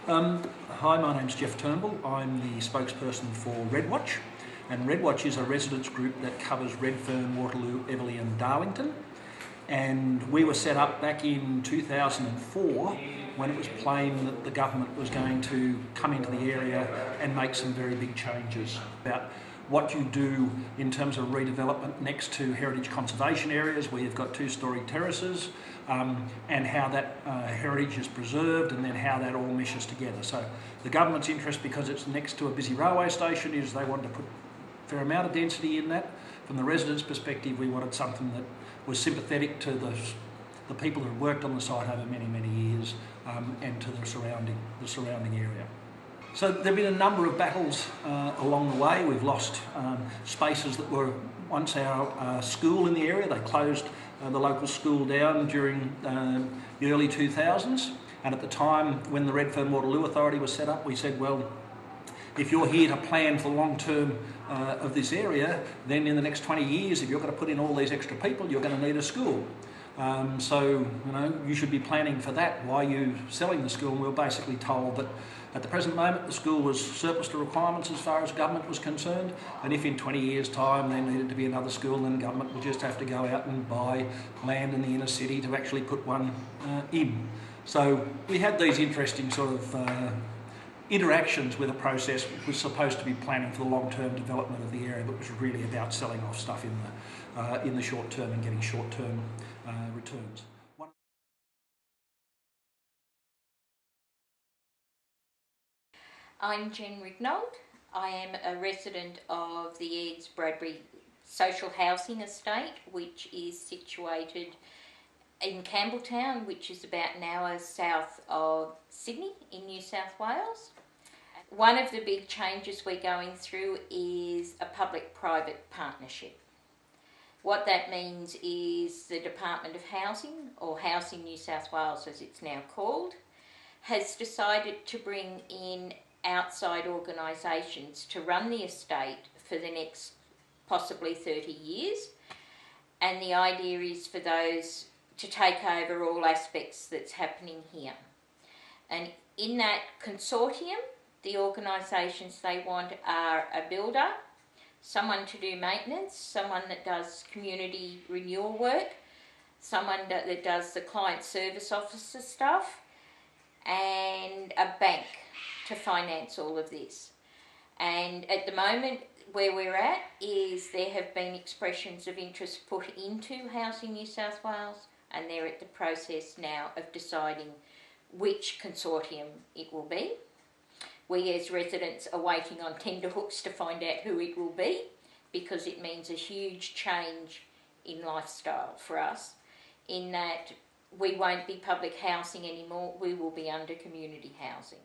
Hi, my name's Jeff Turnbull. I'm the spokesperson for Redwatch, and Redwatch is a residents group that covers Redfern, Waterloo, Everleigh and Darlington. And we were set up back in 2004 when it was plain that the government was going to come into the area and make some very big changes about what you do in terms of redevelopment next to heritage conservation areas where you've got two-storey terraces, and how that heritage is preserved, and then how that all meshes together. So the government's interest, because it's next to a busy railway station, is they wanted to put a fair amount of density in that. From the residents' perspective, we wanted something that was sympathetic to the people who worked on the site over many, many years, and to the surrounding area. So there have been a number of battles along the way. We've lost spaces that were once our school in the area. They closed the local school down during the early 2000s, and at the time when the Redfern Waterloo Authority was set up, we said, well, if you're here to plan for the long term of this area, then in the next 20 years, if you're going to put in all these extra people, you're going to need a school. So, you should be planning for that. Why are you selling the school? And we were basically told that at the present moment, the school was surplus to requirements as far as government was concerned, and if in 20 years' time there needed to be another school, then government would just have to go out and buy land in the inner city to actually put one in. So we had these interesting sort of interactions with a process which was supposed to be planning for the long-term development of the area, but was really about selling off stuff in the short term and getting short-term returns. I'm Jen Rignold. I am a resident of the Ayres Bradbury Social Housing Estate, which is situated in Campbelltown, which is about an hour south of Sydney in New South Wales. One of the big changes we're going through is a public-private partnership. What that means is the Department of Housing, or Housing New South Wales as it's now called, has decided to bring in outside organisations to run the estate for the next possibly 30 years. And the idea is for those to take over all aspects that's happening here. And in that consortium, the organisations they want are a builder, someone to do maintenance, someone that does community renewal work, someone that does the client service officer stuff, and a bank to finance all of this. And at the moment where we're at is there have been expressions of interest put into Housing New South Wales, and they're at the process now of deciding which consortium it will be. We as residents are waiting on tenterhooks to find out who it will be, because it means a huge change in lifestyle for us, in that we won't be public housing anymore, we will be under community housing.